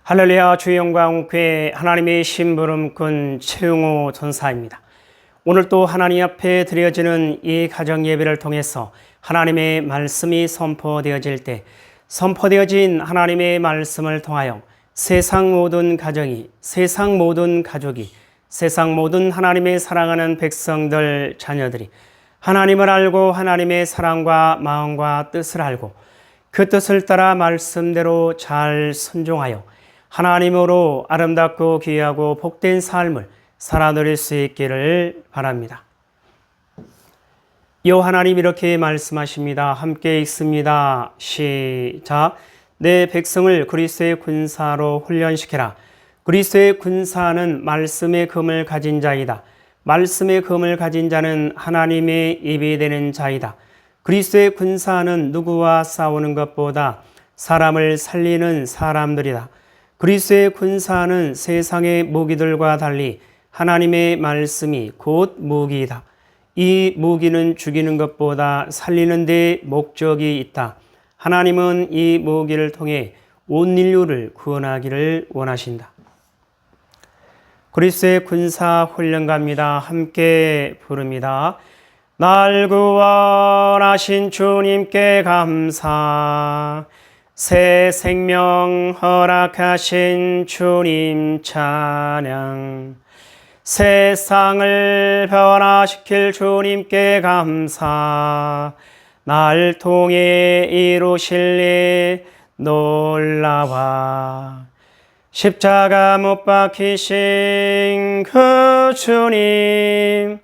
할렐루야. 주의 영광 교회 하나님의 심부름꾼 최용호 전사입니다. 오늘 또 하나님 앞에 드려지는 이 가정 예배를 통해서 하나님의 말씀이 선포되어질 때 선포되어진 하나님의 말씀을 통하여 세상 모든 가정이, 세상 모든 가족이, 세상 모든 하나님의 사랑하는 백성들, 자녀들이 하나님을 알고 하나님의 사랑과 마음과 뜻을 알고 그 뜻을 따라 말씀대로 잘 순종하여 하나님으로 아름답고 귀하고 복된 삶을 살아누릴 수 있기를 바랍니다. 여호와 하나님 이렇게 말씀하십니다. 함께 읽습니다. 시작. 내 백성을 그리스도의 군사로 훈련시키라. 그리스도의 군사는 말씀의 금을 가진 자이다. 말씀의 금을 가진 자는 하나님의 입이 되는 자이다. 그리스도의 군사는 누구와 싸우는 것보다 사람을 살리는 사람들이다. 그리스도의 군사는 세상의 무기들과 달리 하나님의 말씀이 곧 무기이다. 이 무기는 죽이는 것보다 살리는 데 목적이 있다. 하나님은 이 무기를 통해 온 인류를 구원하기를 원하신다. 그리스도의 군사 훈련가입니다. 함께 부릅니다. 날 구원하신 주님께 감사. 새 생명 허락하신 주님 찬양. 세상을 변화시킬 주님께 감사. 날 통해 이루실 일 놀라와. 십자가 못 박히신 그 주님,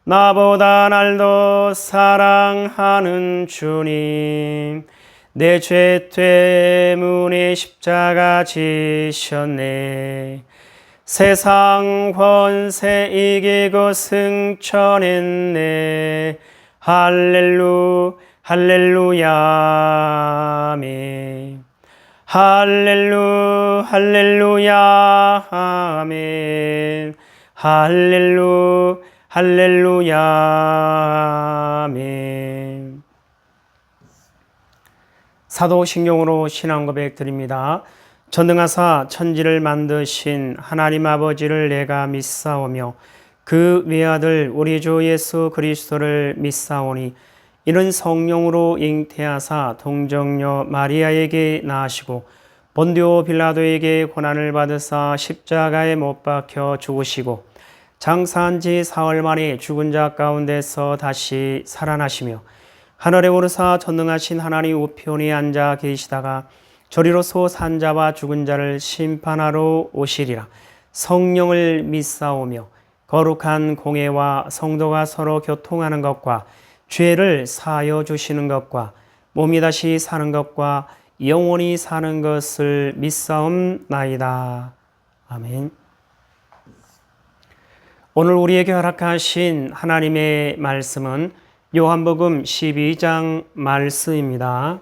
나보다 날 더 사랑하는 주님, 내 죄 때문에 십자가 지셨네. 세상 권세 이기고 승천했네. 할렐루야 아멘. 할렐루야 아멘. 할렐루야 아멘. 사도신경으로 신앙 고백 드립니다. 전능하사 천지를 만드신 하나님 아버지를 내가 믿사오며 그 외아들 우리 주 예수 그리스도를 믿사오니 이는 성령으로 잉태하사 동정녀 마리아에게 나으시고 본디오 빌라도에게 고난을 받으사 십자가에 못 박혀 죽으시고 장사한 지 사흘 만에 죽은 자 가운데서 다시 살아나시며 하늘에 오르사 전능하신 하나님 우편에 앉아 계시다가 저리로서 산 자와 죽은 자를 심판하러 오시리라. 성령을 믿사오며 거룩한 공회와 성도가 서로 교통하는 것과 죄를 사하여 주시는 것과 몸이 다시 사는 것과 영원히 사는 것을 믿사옵나이다. 아멘. 오늘 우리에게 허락하신 하나님의 말씀은 요한복음 12장 말씀입니다.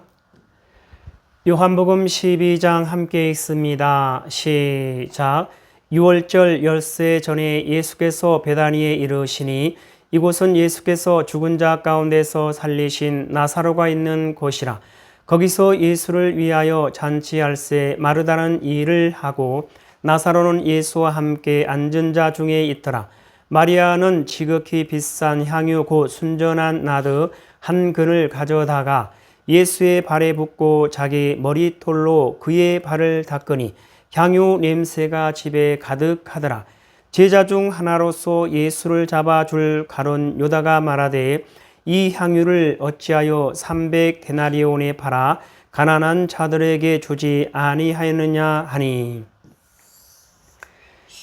요한복음 12장 함께 읽습니다. 시작. 6월절 엿새 전에 예수께서 베다니에 이르시니 이곳은 예수께서 죽은 자 가운데서 살리신 나사로가 있는 곳이라. 거기서 예수를 위하여 잔치할새 마르다는 일을 하고 나사로는 예수와 함께 앉은 자 중에 있더라. 마리아는 지극히 비싼 향유 곧 순전한 나드 한 근을 가져다가 예수의 발에 붓고 자기 머리털로 그의 발을 닦으니 향유 냄새가 집에 가득하더라. 제자 중 하나로서 예수를 잡아줄 가룟 유다가 말하되 이 향유를 어찌하여 300데나리온에 팔아 가난한 자들에게 주지 아니하였느냐 하니,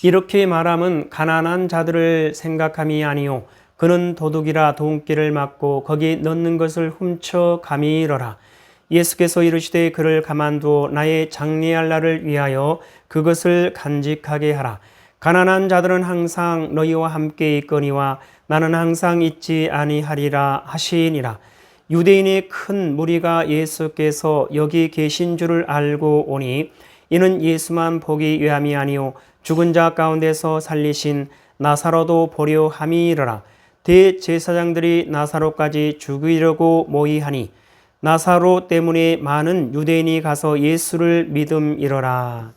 이렇게 말함은 가난한 자들을 생각함이 아니요 그는 도둑이라 돈길을 막고 거기 넣는 것을 훔쳐 가미이러라. 예수께서 이르시되 그를 가만두어 나의 장례할 날을 위하여 그것을 간직하게 하라. 가난한 자들은 항상 너희와 함께 있거니와 나는 항상 있지 아니하리라 하시니라. 유대인의 큰 무리가 예수께서 여기 계신 줄을 알고 오니 이는 예수만 보기 위함이 아니요 죽은 자 가운데서 살리신 나사로도 보려 함이니라. 대제사장들이 나사로까지 죽이려고 모의하니 나사로 때문에 많은 유대인이 가서 예수를 믿음이러라.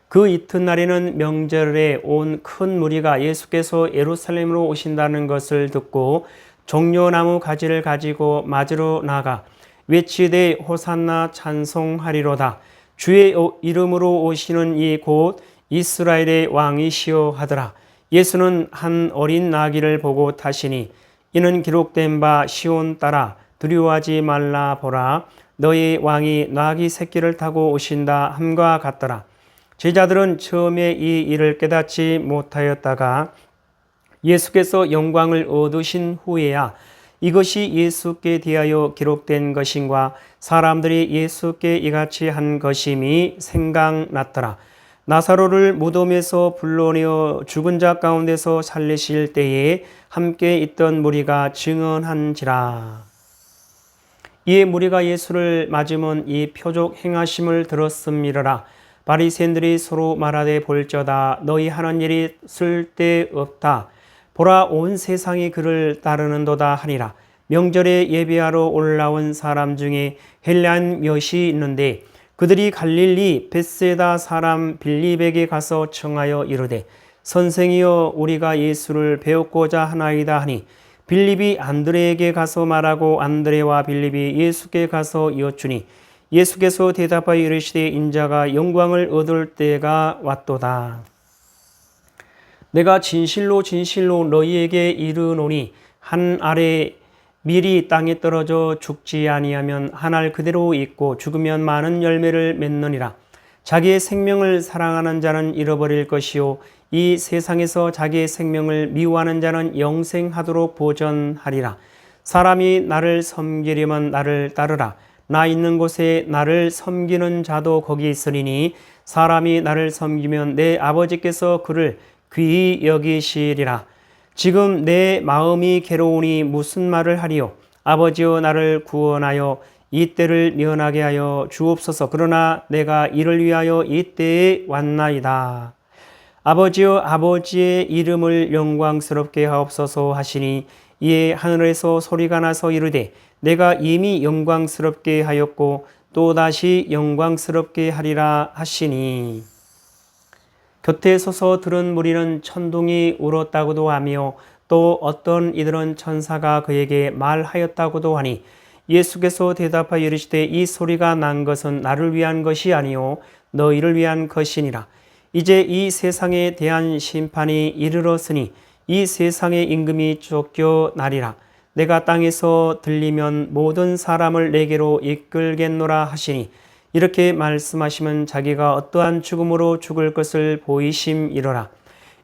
그 이튿날에는 명절에 온 큰 무리가 예수께서 예루살렘으로 오신다는 것을 듣고 종려나무 가지를 가지고 맞으러 나가 외치되 호산나 찬송하리로다. 주의 이름으로 오시는 이 곧 이스라엘의 왕이시여 하더라. 예수는 한 어린 나귀를 보고 타시니 이는 기록된 바 시온 따라 두려워하지 말라 보라. 너희 왕이 나귀 새끼를 타고 오신다 함과 같더라. 제자들은 처음에 이 일을 깨닫지 못하였다가 예수께서 영광을 얻으신 후에야 이것이 예수께 대하여 기록된 것인가 사람들이 예수께 이같이 한 것임이 생각났더라. 나사로를 무덤에서 불러내어 죽은 자 가운데서 살리실 때에 함께 있던 무리가 증언한지라. 이에 무리가 예수를 맞으면 이 표적 행하심을 들었음이러라. 바리새인들이 서로 말하되 볼저다. 너희 하는 일이 쓸데없다. 보라 온 세상이 그를 따르는도다 하니라. 명절에 예배하러 올라온 사람 중에 헬라인 몇이 있는데 그들이 갈릴리 벳세다 사람 빌립에게 가서 청하여 이르되 선생이여 우리가 예수를 배우고자 하나이다 하니 빌립이 안드레에게 가서 말하고 안드레와 빌립이 예수께 가서 여쭈니 예수께서 대답하여 이르시되 인자가 영광을 얻을 때가 왔도다. 내가 진실로 진실로 너희에게 이르노니 한 알에 밀이 땅에 떨어져 죽지 아니하면 한 알 그대로 있고 죽으면 많은 열매를 맺느니라. 자기의 생명을 사랑하는 자는 잃어버릴 것이요 이 세상에서 자기의 생명을 미워하는 자는 영생하도록 보전하리라. 사람이 나를 섬기려면 나를 따르라. 나 있는 곳에 나를 섬기는 자도 거기 있으리니 사람이 나를 섬기면 내 아버지께서 그를 귀히 여기시리라. 지금 내 마음이 괴로우니 무슨 말을 하리요. 아버지여 나를 구원하여 이 때를 면하게 하여 주옵소서. 그러나 내가 이를 위하여 이 때에 왔나이다. 아버지여 아버지의 이름을 영광스럽게 하옵소서 하시니 이에 하늘에서 소리가 나서 이르되 내가 이미 영광스럽게 하였고 또다시 영광스럽게 하리라 하시니 곁에 서서 들은 무리는 천둥이 울었다고도 하며 또 어떤 이들은 천사가 그에게 말하였다고도 하니 예수께서 대답하여 이르시되 이 소리가 난 것은 나를 위한 것이 아니요 너희를 위한 것이니라. 이제 이 세상에 대한 심판이 이르렀으니 이 세상의 임금이 쫓겨나리라. 내가 땅에서 들리면 모든 사람을 내게로 이끌겠노라 하시니 이렇게 말씀하시면 자기가 어떠한 죽음으로 죽을 것을 보이심이로라.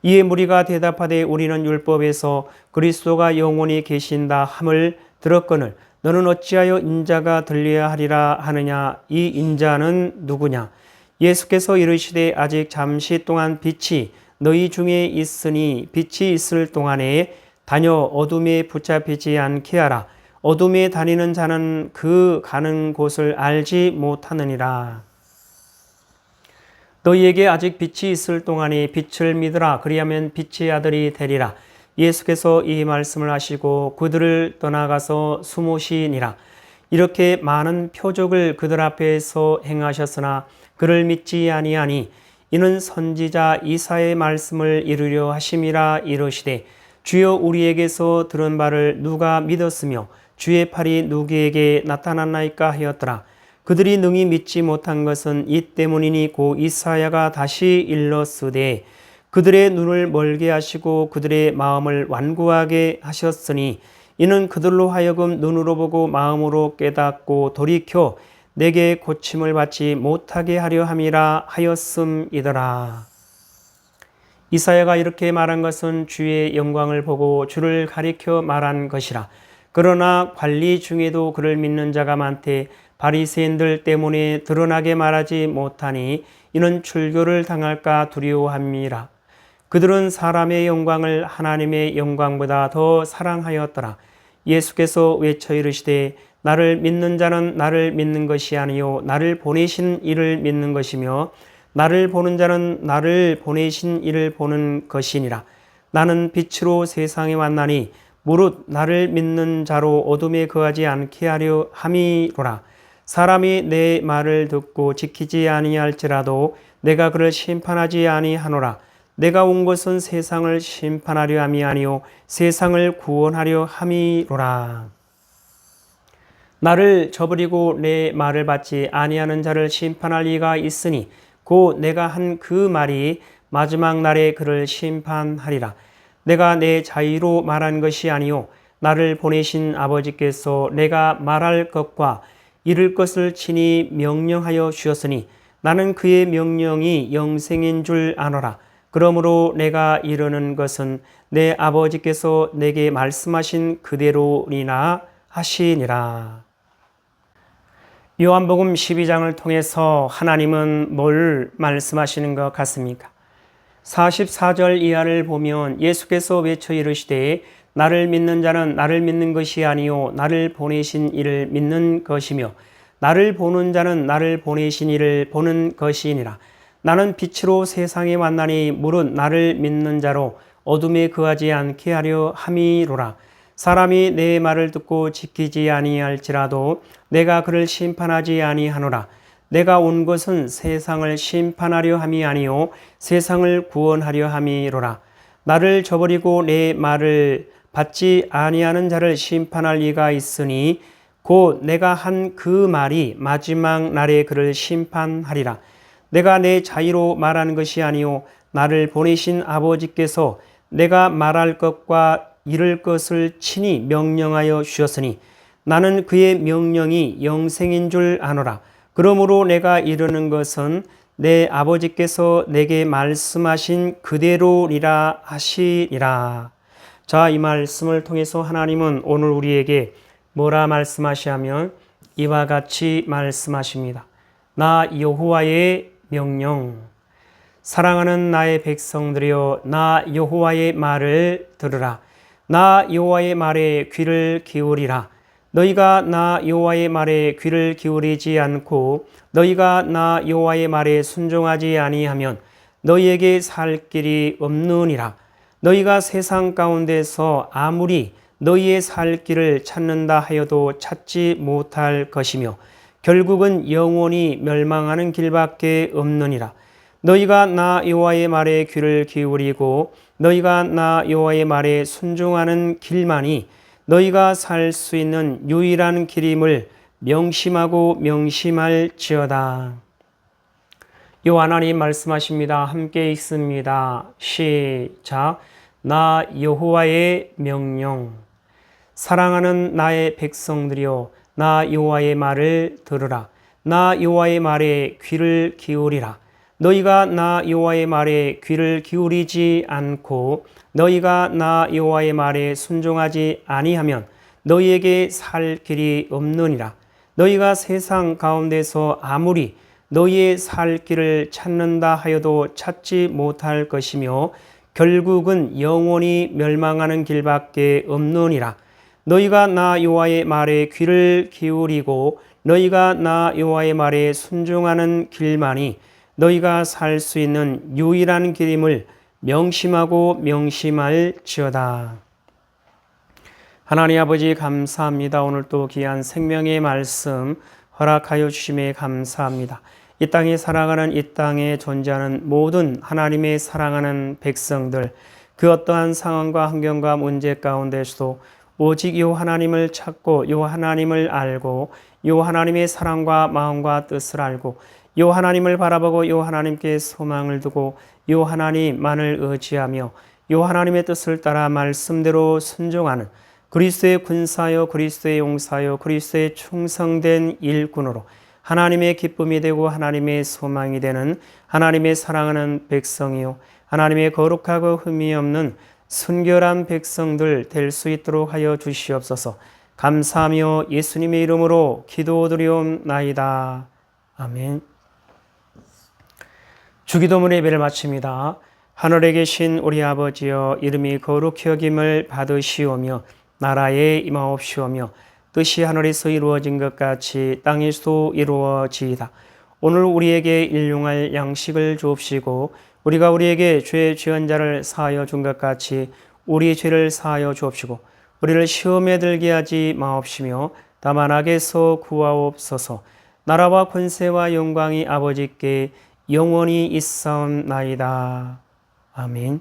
이에 무리가 대답하되 우리는 율법에서 그리스도가 영원히 계신다 함을 들었거늘 너는 어찌하여 인자가 들려야 하리라 하느냐. 이 인자는 누구냐. 예수께서 이르시되 아직 잠시 동안 빛이 너희 중에 있으니 빛이 있을 동안에 다녀 어둠에 붙잡히지 않게 하라. 어둠에 다니는 자는 그 가는 곳을 알지 못하느니라. 너희에게 아직 빛이 있을 동안에 빛을 믿으라. 그리하면 빛의 아들이 되리라. 예수께서 이 말씀을 하시고 그들을 떠나가서 숨으시니라. 이렇게 많은 표적을 그들 앞에서 행하셨으나 그를 믿지 아니하니 이는 선지자 이사의 말씀을 이루려 하심이라. 이르시되 주여 우리에게서 들은 바를 누가 믿었으며 주의 팔이 누구에게 나타났나이까 하였더라. 그들이 능히 믿지 못한 것은 이 때문이니 고 이사야가 다시 일렀으되 그들의 눈을 멀게 하시고 그들의 마음을 완고하게 하셨으니 이는 그들로 하여금 눈으로 보고 마음으로 깨닫고 돌이켜 내게 고침을 받지 못하게 하려 함이라 하였음이더라. 이사야가 이렇게 말한 것은 주의 영광을 보고 주를 가리켜 말한 것이라. 그러나 관리 중에도 그를 믿는 자가 많되 바리새인들 때문에 드러나게 말하지 못하니 이는 출교를 당할까 두려워함이라. 그들은 사람의 영광을 하나님의 영광보다 더 사랑하였더라. 예수께서 외쳐 이르시되 나를 믿는 자는 나를 믿는 것이 아니요 나를 보내신 이를 믿는 것이며 나를 보는 자는 나를 보내신 이를 보는 것이니라. 나는 빛으로 세상에 왔나니 무릇 나를 믿는 자로 어둠에 거하지 않게 하려 함이로라. 사람이 내 말을 듣고 지키지 아니할지라도 내가 그를 심판하지 아니하노라. 내가 온 것은 세상을 심판하려 함이 아니요 세상을 구원하려 함이로라. 나를 저버리고 내 말을 받지 아니하는 자를 심판할 이가 있으니 곧 내가 한 그 말이 마지막 날에 그를 심판하리라. 내가 내 자의로 말한 것이 아니요 나를 보내신 아버지께서 내가 말할 것과 이룰 것을 친히 명령하여 주셨으니 나는 그의 명령이 영생인 줄 아노라. 그러므로 내가 이르는 것은 내 아버지께서 내게 말씀하신 그대로니라 하시니라. 요한복음 12장을 통해서 하나님은 뭘 말씀하시는 것 같습니까? 44절 이하를 보면 예수께서 외쳐 이르시되 나를 믿는 자는 나를 믿는 것이 아니요 나를 보내신 이를 믿는 것이며 나를 보는 자는 나를 보내신 이를 보는 것이니라. 나는 빛으로 세상에 왔나니 무릇 나를 믿는 자로 어둠에 거하지 않게 하려 함이로라. 사람이 내 말을 듣고 지키지 아니할지라도 내가 그를 심판하지 아니하노라. 내가 온 것은 세상을 심판하려 함이 아니요 세상을 구원하려 함이로라. 나를 저버리고 내 말을 받지 아니하는 자를 심판할 이가 있으니 곧 내가 한 그 말이 마지막 날에 그를 심판하리라. 내가 내 자의로 말하는 것이 아니요 나를 보내신 아버지께서 내가 말할 것과 이룰 것을 친히 명령하여 주셨으니 나는 그의 명령이 영생인 줄 아노라. 그러므로 내가 이르는 것은 내 아버지께서 내게 말씀하신 그대로리라 하시리라. 자, 이 말씀을 통해서 하나님은 오늘 우리에게 뭐라 말씀하시냐면 이와 같이 말씀하십니다. 나 여호와의 명령, 사랑하는 나의 백성들이여 나 여호와의 말을 들으라. 나 여호와의 말에 귀를 기울이라. 너희가 나 여호와의 말에 귀를 기울이지 않고 너희가 나 여호와의 말에 순종하지 아니하면 너희에게 살 길이 없느니라. 너희가 세상 가운데서 아무리 너희의 살 길을 찾는다 하여도 찾지 못할 것이며 결국은 영원히 멸망하는 길밖에 없느니라. 너희가 나 여호와의 말에 귀를 기울이고 너희가 나 여호와의 말에 순종하는 길만이 너희가 살 수 있는 유일한 길임을 명심하고 명심할지어다. 요 하나님 말씀하십니다. 함께 읽습니다. 시작. 나 여호와의 명령, 사랑하는 나의 백성들이여 나 여호와의 말을 들으라. 나 여호와의 말에 귀를 기울이라. 너희가 나 여호와의 말에 귀를 기울이지 않고 너희가 나 여호와의 말에 순종하지 아니하면 너희에게 살 길이 없느니라. 너희가 세상 가운데서 아무리 너희의 살 길을 찾는다 하여도 찾지 못할 것이며 결국은 영원히 멸망하는 길밖에 없느니라. 너희가 나 여호와의 말에 귀를 기울이고 너희가 나 여호와의 말에 순종하는 길만이 너희가 살 수 있는 유일한 길임을 명심하고 명심할지어다. 하나님 아버지 감사합니다. 오늘 또 귀한 생명의 말씀 허락하여 주심에 감사합니다. 이 땅에 살아가는 이 땅에 존재하는 모든 하나님의 사랑하는 백성들, 그 어떠한 상황과 환경과 문제 가운데서도 오직 요 하나님을 찾고 요 하나님을 알고 요 하나님의 사랑과 마음과 뜻을 알고 요 하나님을 바라보고 요 하나님께 소망을 두고 요 하나님만을 의지하며 요 하나님의 뜻을 따라 말씀대로 순종하는 그리스도의 군사요 그리스도의 용사요 그리스도의 충성된 일꾼으로 하나님의 기쁨이 되고 하나님의 소망이 되는 하나님의 사랑하는 백성이요 하나님의 거룩하고 흠이 없는 순결한 백성들 될 수 있도록 하여 주시옵소서. 감사하며 예수님의 이름으로 기도드리옵나이다. 아멘. 주기도문 예배를 마칩니다. 하늘에 계신 우리 아버지여, 이름이 거룩히 여김을 받으시오며 나라에 임하옵시오며 뜻이 하늘에서 이루어진 것 같이 땅에서도 이루어지이다. 오늘 우리에게 일용할 양식을 주옵시고 우리가 우리에게 죄 지은 자를 사하여 준 것 같이 우리 죄를 사하여 주옵시고 우리를 시험에 들게 하지 마옵시며 다만 악에서 구하옵소서. 나라와 권세와 영광이 아버지께 영원히 있사옵나이다. 아멘.